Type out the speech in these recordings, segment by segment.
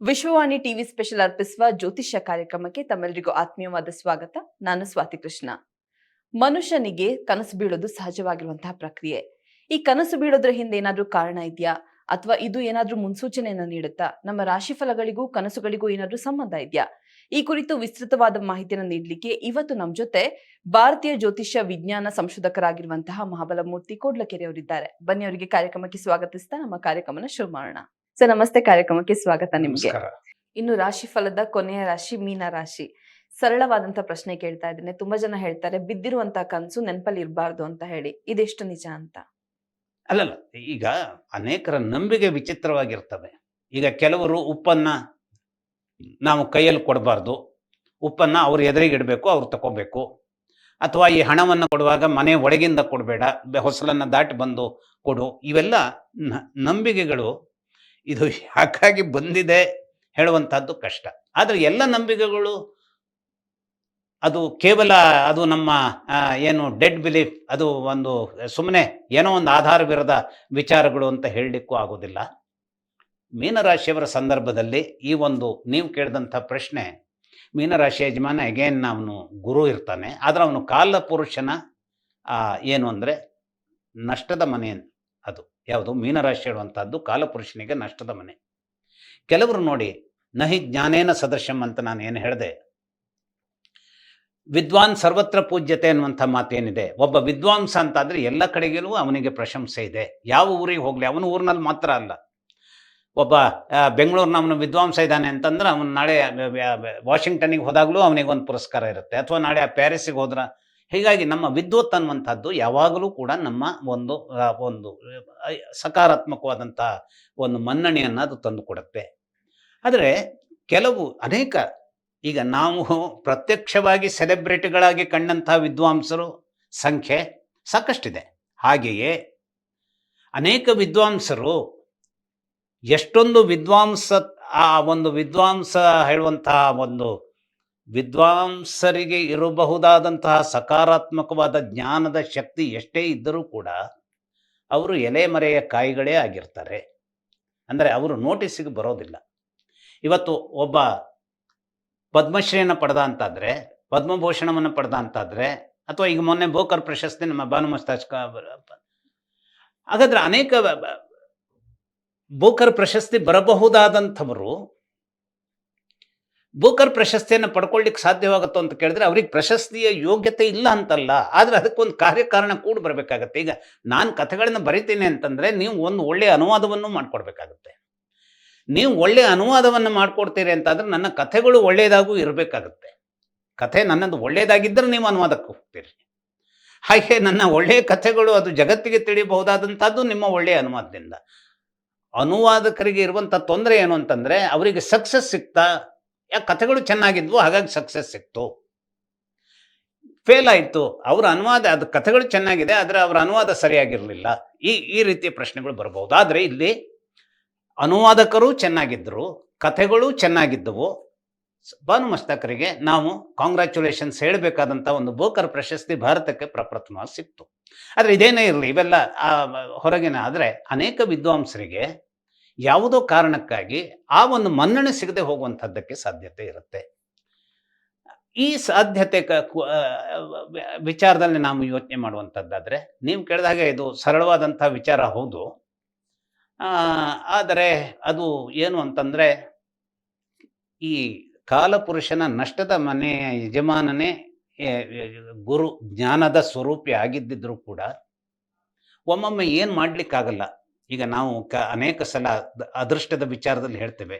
Vishwavani TV special ಅರ್ಪಿಸುವ ಜ್ಯೋತಿಷ್ಯ ಕಾರ್ಯಕ್ರಮಕ್ಕೆ ತಮ್ಮೆಲ್ಲರಿಗೂ ಆತ್ಮೀಯವಾದ ಸ್ವಾಗತ. ನಾನು ಸ್ವಾತಿ ಕೃಷ್ಣ. ಮನುಷ್ಯನಿಗೆ ಕನಸು ಬೀಳೋದು ಸಹಜವಾಗಿರುವಂತಹ ಪ್ರಕ್ರಿಯೆ. ಈ ಕನಸು ಬೀಳೋದ್ರ ಹಿಂದೆ ಏನಾದ್ರೂ ಕಾರಣ ಇದೆಯಾ, ಅಥವಾ ಇದು ಏನಾದ್ರೂ ಮುನ್ಸೂಚನೆಯನ್ನ ನೀಡುತ್ತಾ? ನಮ್ಮ ರಾಶಿ ಫಲಗಳಿಗೂ ಕನಸುಗಳಿಗೂ ಏನಾದ್ರೂ ಸಂಬಂಧ ಇದೆಯಾ? ಈ ಕುರಿತು ವಿಸ್ತೃತವಾದ ಮಾಹಿತಿಯನ್ನು ನೀಡಲಿಕ್ಕೆ ಇವತ್ತು ನಮ್ಮ ಜೊತೆ ಭಾರತೀಯ ಜ್ಯೋತಿಷ್ಯ ವಿಜ್ಞಾನ ಸಂಶೋಧಕರಾಗಿರುವಂತಹ ಮಹಾಬಲಮೂರ್ತಿ ಕೋಡ್ಲಕೆರೆ ಅವರಿದ್ದಾರೆ. ಬನ್ನಿ, ಅವರಿಗೆ ಕಾರ್ಯಕ್ರಮಕ್ಕೆ ಸ್ವಾಗತಿಸ್ತಾ ನಮ್ಮ ಕಾರ್ಯಕ್ರಮನ ಶುರು ಮಾಡೋಣ. ಸರ್ ನಮಸ್ತೆ, ಕಾರ್ಯಕ್ರಮಕ್ಕೆ ಸ್ವಾಗತ ನಿಮ್ಗೆ. ಇನ್ನು ರಾಶಿ ಫಲದ ಕೊನೆಯ ರಾಶಿ ಮೀನ ರಾಶಿ. ಸರಳವಾದಂತ ಪ್ರಶ್ನೆ ಕೇಳ್ತಾ ಇದ್ದೇನೆ. ತುಂಬಾ ಜನ ಹೇಳ್ತಾರೆ ಬಿದ್ದಿರುವಂತ ಕನ್ಸು ನೆನಪಲ್ಲಿ ಇರಬಾರ್ದು ಅಂತ ಹೇಳಿ, ಇದೆಷ್ಟು ನಿಜ ಅಂತ? ಅಲ್ಲಲ್ಲ, ಈಗ ಅನೇಕರ ನಂಬಿಕೆ ವಿಚಿತ್ರವಾಗಿರ್ತವೆ. ಈಗ ಕೆಲವರು ಉಪ್ಪನ್ನ ನಾವು ಕೈಯಲ್ಲಿ ಕೊಡಬಾರ್ದು, ಉಪ್ಪನ್ನ ಅವ್ರ ಎದುರಿಗೆ ಇಡಬೇಕು, ಅವ್ರು ತಗೋಬೇಕು. ಅಥವಾ ಈ ಹಣವನ್ನು ಕೊಡುವಾಗ ಮನೆ ಒಳಗಿಂದ ಕೊಡಬೇಡ, ಹೊಸಲನ್ನ ದಾಟಿ ಬಂದು ಕೊಡು. ಇವೆಲ್ಲ ನಂಬಿಕೆಗಳು. ಇದು ಯಾಕಾಗಿ ಬಂದಿದೆ ಹೇಳುವಂತಹದ್ದು ಕಷ್ಟ. ಆದರೆ ಎಲ್ಲ ನಂಬಿಕೆಗಳು ಅದು ಕೇವಲ ಅದು ನಮ್ಮ ಏನು ಡೆಡ್ ಬಿಲೀಫ್, ಅದು ಒಂದು ಸುಮ್ಮನೆ ಏನೋ ಒಂದು ಆಧಾರವಿರದ ವಿಚಾರಗಳು ಅಂತ ಹೇಳಲಿಕ್ಕೂ ಆಗೋದಿಲ್ಲ. ಮೀನರಾಶಿಯವರ ಸಂದರ್ಭದಲ್ಲಿ ಈ ಒಂದು ನೀವು ಕೇಳಿದಂಥ ಪ್ರಶ್ನೆ, ಮೀನರಾಶಿ ಯಜಮಾನ ಅಗೇನ್ ಅವನು ಗುರು ಇರ್ತಾನೆ. ಆದರೆ ಅವನು ಕಾಲ ಪುರುಷನ ಏನು ಅಂದರೆ ನಷ್ಟದ ಮನೆ. ಅದು ಯಾವುದು? ಮೀನರಾಶಿ ಹೇಳುವಂಥದ್ದು ಕಾಲಪುರುಷನಿಗೆ ನಷ್ಟದ ಮನೆ. ಕೆಲವರು ನೋಡಿ, ನಹಿ ಜ್ಞಾನೇನ ಸದೃಶಂ ಅಂತ ನಾನು ಏನು ಹೇಳಿದೆ, ವಿದ್ವಾನ್ ಸರ್ವತ್ರ ಪೂಜ್ಯತೆ ಅನ್ನುವಂಥ ಮಾತೇನಿದೆ. ಒಬ್ಬ ವಿದ್ವಾಂಸ ಅಂತಾದರೆ ಎಲ್ಲ ಕಡೆಗೂ ಅವನಿಗೆ ಪ್ರಶಂಸೆ ಇದೆ. ಯಾವ ಊರಿಗೆ ಹೋಗಲಿ, ಅವನ ಊರಿನಲ್ಲಿ ಮಾತ್ರ ಅಲ್ಲ. ಒಬ್ಬ ಬೆಂಗಳೂರಿನ ಅವನು ವಿದ್ವಾಂಸ ಇದ್ದಾನೆ ಅಂತಂದ್ರೆ ಅವನು ನಾಳೆ ವಾಷಿಂಗ್ಟನ್ನಿಗೆ ಹೋದಾಗಲೂ ಅವನಿಗೊಂದು ಪುರಸ್ಕಾರ ಇರುತ್ತೆ, ಅಥವಾ ನಾಳೆ ಪ್ಯಾರಿಸ್ಸಿಗೆ ಹೋದ್ರ. ಹೀಗಾಗಿ ನಮ್ಮ ವಿದ್ವತ್ ಅನ್ನುವಂಥದ್ದು ಯಾವಾಗಲೂ ಕೂಡ ನಮ್ಮ ಒಂದು ಒಂದು ಸಕಾರಾತ್ಮಕವಾದಂಥ ಒಂದು ಮನ್ನಣೆಯನ್ನು ಅದು ತಂದು ಕೊಡುತ್ತೆ. ಆದರೆ ಅನೇಕ ಈಗ ನಾವು ಪ್ರತ್ಯಕ್ಷವಾಗಿ ಸೆಲೆಬ್ರಿಟಿಗಳಾಗಿ ಕಂಡಂಥ ವಿದ್ವಾಂಸರು ಸಂಖ್ಯೆ ಸಾಕಷ್ಟಿದೆ. ಹಾಗೆಯೇ ಅನೇಕ ವಿದ್ವಾಂಸರು ಎಷ್ಟೊಂದು ವಿದ್ವಾಂಸ ಹೇಳುವಂತಹ ಒಂದು ವಿದ್ವಾಂಸರಿಗೆ ಇರಬಹುದಾದಂತಹ ಸಕಾರಾತ್ಮಕವಾದ ಜ್ಞಾನದ ಶಕ್ತಿ ಎಷ್ಟೇ ಇದ್ದರೂ ಕೂಡ ಅವರು ಎಲೆಮರೆಯ ಕಾಯಿಗಳೇ ಆಗಿರ್ತಾರೆ. ಅಂದರೆ ಅವರು ನೋಟಿಸಿಗೆ ಬರೋದಿಲ್ಲ. ಇವತ್ತು ಒಬ್ಬ ಪದ್ಮಶ್ರೀಯನ್ನು ಪಡೆದ ಅಂತಾದರೆ, ಪದ್ಮಭೂಷಣವನ್ನು ಪಡೆದ ಅಂತಾದರೆ, ಅಥವಾ ಈಗ ಮೊನ್ನೆ ಬೋಕರ್ ಪ್ರಶಸ್ತಿ ನಮ್ಮ ಭಾನುಮಸ್ತಾಜ್ಕ, ಹಾಗಾದ್ರೆ ಅನೇಕ ಬೋಕರ್ ಪ್ರಶಸ್ತಿ ಬರಬಹುದಾದಂಥವರು ಬೋಕರ್ ಪ್ರಶಸ್ತಿಯನ್ನು ಪಡ್ಕೊಳ್ಳಿಕ್ಕೆ ಸಾಧ್ಯವಾಗುತ್ತೋ ಅಂತ ಕೇಳಿದ್ರೆ ಅವ್ರಿಗೆ ಪ್ರಶಸ್ತಿಯ ಯೋಗ್ಯತೆ ಇಲ್ಲ ಅಂತಲ್ಲ, ಆದರೆ ಅದಕ್ಕೊಂದು ಕಾರ್ಯಕಾರಣ ಕೂಡ ಬರಬೇಕಾಗತ್ತೆ. ಈಗ ನಾನು ಕಥೆಗಳನ್ನ ಬರಿತೀನಿ ಅಂತಂದರೆ ನೀವು ಒಂದು ಒಳ್ಳೆಯ ಅನುವಾದವನ್ನು ಮಾಡಿಕೊಡ್ಬೇಕಾಗತ್ತೆ. ನೀವು ಒಳ್ಳೆಯ ಅನುವಾದವನ್ನು ಮಾಡಿಕೊಡ್ತೀರಿ ಅಂತಾದರೆ ನನ್ನ ಕಥೆಗಳು ಒಳ್ಳೆಯದಾಗೂ ಇರಬೇಕಾಗತ್ತೆ. ಕಥೆ ನನ್ನದು ಒಳ್ಳೆಯದಾಗಿದ್ದರೆ ನೀವು ಅನುವಾದಕ್ಕೆ ಹೋಗ್ತೀರಿ. ಹಾಗೆ ನನ್ನ ಒಳ್ಳೆಯ ಕಥೆಗಳು ಅದು ಜಗತ್ತಿಗೆ ತಿಳಿಯಬಹುದಾದಂಥದ್ದು ನಿಮ್ಮ ಒಳ್ಳೆಯ ಅನುವಾದದಿಂದ. ಅನುವಾದಕರಿಗೆ ಇರುವಂಥ ತೊಂದರೆ ಏನು ಅಂತಂದರೆ, ಅವರಿಗೆ ಸಕ್ಸಸ್ ಸಿಗ್ತಾ, ಯಾಕೆ ಕಥೆಗಳು ಚೆನ್ನಾಗಿದ್ವು ಹಾಗಾಗಿ ಸಕ್ಸಸ್ ಸಿಕ್ತು, ಫೇಲ್ ಆಯಿತು ಅವರ ಅನುವಾದ, ಅದು ಕಥೆಗಳು ಚೆನ್ನಾಗಿದೆ ಆದರೆ ಅವರ ಅನುವಾದ ಸರಿಯಾಗಿರಲಿಲ್ಲ, ಈ ರೀತಿಯ ಪ್ರಶ್ನೆಗಳು ಬರಬಹುದು. ಆದರೆ ಇಲ್ಲಿ ಅನುವಾದಕರು ಚೆನ್ನಾಗಿದ್ದರು, ಕಥೆಗಳು ಚೆನ್ನಾಗಿದ್ದವು. ಭಾನುಮಸ್ತಕರಿಗೆ ನಾವು ಕಾಂಗ್ರ್ಯಾಚುಲೇಷನ್ಸ್ ಹೇಳಬೇಕಾದಂಥ ಒಂದು ಬೋಕರ್ ಪ್ರಶಸ್ತಿ ಭಾರತಕ್ಕೆ ಪ್ರಪ್ರಥಮ ಸಿಕ್ತು. ಆದರೆ ಇದೇನೇ ಇರಲಿ, ಇವೆಲ್ಲ ಹೊರಗಿನ. ಆದರೆ ಅನೇಕ ವಿದ್ವಾಂಸರಿಗೆ ಯಾವುದೋ ಕಾರಣಕ್ಕಾಗಿ ಆ ಒಂದು ಮನ್ನಣೆ ಸಿಗದೆ ಹೋಗುವಂಥದ್ದಕ್ಕೆ ಸಾಧ್ಯತೆ ಇರುತ್ತೆ. ಈ ಸಾಧ್ಯತೆ ವಿಚಾರದಲ್ಲಿ ನಾವು ಯೋಚನೆ ಮಾಡುವಂಥದ್ದಾದರೆ, ನೀವು ಕೇಳಿದಾಗ ಇದು ಸರಳವಾದಂಥ ವಿಚಾರ ಹೌದು. ಆದರೆ ಅದು ಏನು ಅಂತಂದರೆ, ಈ ಕಾಲಪುರುಷನ ನಷ್ಟದ ಮನೆಯ ಯಜಮಾನನೇ ಗುರು ಜ್ಞಾನದ ಸ್ವರೂಪಿ ಆಗಿದ್ದಿದ್ರು ಕೂಡ ಒಮ್ಮೊಮ್ಮೆ ಏನು ಮಾಡಲಿಕ್ಕಾಗಲ್ಲ. ಈಗ ನಾವು ಅನೇಕ ಸಲ ಅದೃಷ್ಟದ ವಿಚಾರದಲ್ಲಿ ಹೇಳ್ತೇವೆ,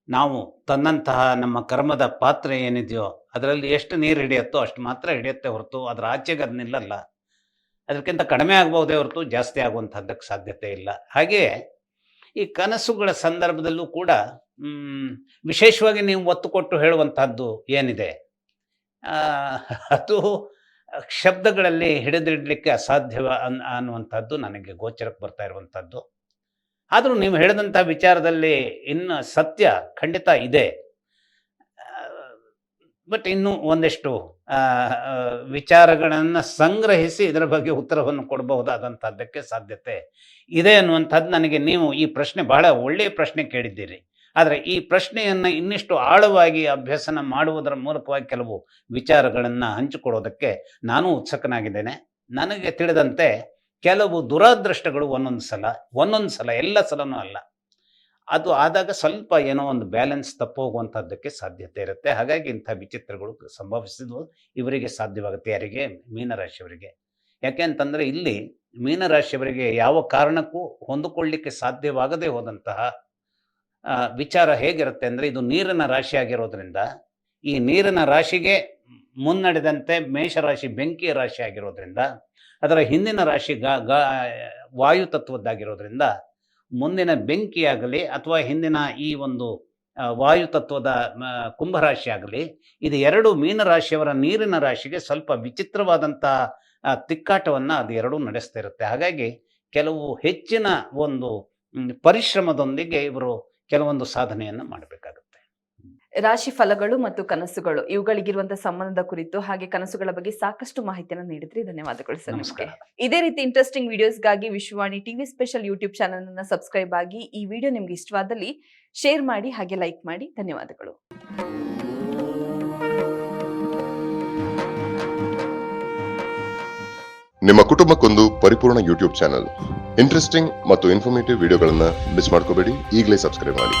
ನಾವು ತನ್ನಂತಹ ನಮ್ಮ ಕರ್ಮದ ಪಾತ್ರ ಏನಿದೆಯೋ ಅದರಲ್ಲಿ ಎಷ್ಟು ನೀರು ಹಿಡಿಯುತ್ತೋ ಅಷ್ಟು ಮಾತ್ರ ಹಿಡಿಯುತ್ತೆ ಹೊರತು ಅದರ ಆಚೆಗೆ ಅದು ನಿಲ್ಲಲ್ಲ. ಅದಕ್ಕಿಂತ ಕಡಿಮೆ ಆಗಬಹುದೇ ಹೊರತು ಜಾಸ್ತಿ ಆಗುವಂಥದ್ದಕ್ಕೆ ಸಾಧ್ಯತೆ ಇಲ್ಲ. ಹಾಗೆಯೇ ಈ ಕನಸುಗಳ ಸಂದರ್ಭದಲ್ಲೂ ಕೂಡ ವಿಶೇಷವಾಗಿ ನೀವು ಒತ್ತು ಕೊಟ್ಟು ಹೇಳುವಂತಹದ್ದು ಏನಿದೆ ಅದು ಶಬ್ದಗಳಲ್ಲಿ ಹಿಡಿದಿಡಲಿಕ್ಕೆ ಅಸಾಧ್ಯ ಅನ್ನುವಂಥದ್ದು ನನಗೆ ಗೋಚರಕ್ಕೆ ಬರ್ತಾ ಇರುವಂಥದ್ದು. ಆದರೂ ನೀವು ಹೇಳಿದಂಥ ವಿಚಾರದಲ್ಲಿ ಇನ್ನು ಸತ್ಯ ಖಂಡಿತ ಇದೆ. ಬಟ್ ಇನ್ನು ಒಂದಿಷ್ಟು ವಿಚಾರಗಳನ್ನು ಸಂಗ್ರಹಿಸಿ ಇದರ ಬಗ್ಗೆ ಉತ್ತರವನ್ನು ಕೊಡಬಹುದಾದಂಥದ್ದಕ್ಕೆ ಸಾಧ್ಯತೆ ಇದೆ ಅನ್ನುವಂಥದ್ದು ನನಗೆ ನೀವು ಈ ಪ್ರಶ್ನೆ ಬಹಳ ಒಳ್ಳೆಯ ಪ್ರಶ್ನೆ ಕೇಳಿದ್ದೀರಿ. ಆದರೆ ಈ ಪ್ರಶ್ನೆಯನ್ನು ಇನ್ನಿಷ್ಟು ಆಳವಾಗಿ ಅಭ್ಯಸನ ಮಾಡುವುದರ ಮೂಲಕವಾಗಿ ಕೆಲವು ವಿಚಾರಗಳನ್ನು ಹಂಚಿಕೊಡೋದಕ್ಕೆ ನಾನು ಉತ್ಸುಕನಾಗಿದ್ದೇನೆ. ನನಗೆ ತಿಳಿದಂತೆ ಕೆಲವು ದುರಾದೃಷ್ಟಗಳು ಒಂದೊಂದು ಸಲ ಎಲ್ಲ ಸಲನೂ ಅಲ್ಲ, ಅದು ಆದಾಗ ಸ್ವಲ್ಪ ಏನೋ ಒಂದು ಬ್ಯಾಲೆನ್ಸ್ ತಪ್ಪೋಗುವಂಥದ್ದಕ್ಕೆ ಸಾಧ್ಯತೆ ಇರುತ್ತೆ. ಹಾಗಾಗಿ ಇಂಥ ವಿಚಿತ್ರಗಳು ಸಂಭವಿಸಿದ್ವು ಇವರಿಗೆ ಸಾಧ್ಯವಾಗುತ್ತೆ. ಯಾರಿಗೆ? ಮೀನರಾಶಿಯವರಿಗೆ. ಯಾಕೆ ಅಂತಂದರೆ ಇಲ್ಲಿ ಮೀನರಾಶಿಯವರಿಗೆ ಯಾವ ಕಾರಣಕ್ಕೂ ಹೊಂದಿಕೊಳ್ಳಿಕ್ಕೆ ಸಾಧ್ಯವಾಗದೇ ಹೋದಂತಹ ವಿಚಾರ ಹೇಗಿರುತ್ತೆ ಅಂದರೆ, ಇದು ನೀರಿನ ರಾಶಿ ಆಗಿರೋದ್ರಿಂದ ಈ ನೀರಿನ ರಾಶಿಗೆ ಮುನ್ನಡೆದಂತೆ ಮೇಷರಾಶಿ ಬೆಂಕಿಯ ರಾಶಿ ಆಗಿರೋದ್ರಿಂದ, ಅದರ ಹಿಂದಿನ ರಾಶಿ ವಾಯು ತತ್ವದ್ದಾಗಿರೋದ್ರಿಂದ ಮುಂದಿನ ಬೆಂಕಿಯಾಗಲಿ ಅಥವಾ ಹಿಂದಿನ ಈ ಒಂದು ವಾಯು ತತ್ವದ ಕುಂಭರಾಶಿ ಆಗಲಿ, ಇದು ಎರಡು ಮೀನರಾಶಿಯವರ ನೀರಿನ ರಾಶಿಗೆ ಸ್ವಲ್ಪ ವಿಚಿತ್ರವಾದಂಥ ತಿಕ್ಕಾಟವನ್ನು ಅದು ಎರಡೂ ನಡೆಸ್ತಾ ಇರುತ್ತೆ. ಹಾಗಾಗಿ ಕೆಲವು ಹೆಚ್ಚಿನ ಒಂದು ಪರಿಶ್ರಮದೊಂದಿಗೆ ಇವರು ಕೆಲವೊಂದು ಸಾಧನೆಯನ್ನು ಮಾಡಬೇಕಾಗುತ್ತೆ. ರಾಶಿ ಫಲಗಳು ಮತ್ತು ಕನಸುಗಳು ಇವುಗಳಿಗಿರುವಂತಹ ಸಂಬಂಧದ ಕುರಿತು ಹಾಗೆ ಕನಸುಗಳ ಬಗ್ಗೆ ಸಾಕಷ್ಟು ಮಾಹಿತಿಯನ್ನು ನೀಡಿದ್ರಿ. ಧನ್ಯವಾದಗಳು ಸರ್. ನಮಸ್ಕಾರ. ಇದೇ ರೀತಿ ಇಂಟ್ರೆಸ್ಟಿಂಗ್ ವಿಡಿಯೋಸ್ಗಾಗಿ Vishwavani TV special YouTube channel ಅನ್ನು ಸಬ್ಸ್ಕ್ರೈಬ್ ಆಗಿ ಈ ವಿಡಿಯೋ ನಿಮ್ಗೆ ಇಷ್ಟವಾದಲ್ಲಿ ಶೇರ್ ಮಾಡಿ ಹಾಗೆ ಲೈಕ್ ಮಾಡಿ. ಧನ್ಯವಾದಗಳು. ನಿಮ್ಮ ಕುಟುಂಬಕ್ಕೊಂದು ಪರಿಪೂರ್ಣ ಯೂಟ್ಯೂಬ್ ಚಾನಲ್. ಇಂಟ್ರೆಸ್ಟಿಂಗ್ ಮತ್ತು ಇನ್ಫಾರ್ಮೇಟಿವ್ ವಿಡಿಯೋಗಳನ್ನು ಮಿಸ್ ಮಾಡ್ಕೋಬೇಡಿ. ಈಗಲೇ ಸಬ್ಸ್ಕ್ರೈಬ್ ಮಾಡಿ.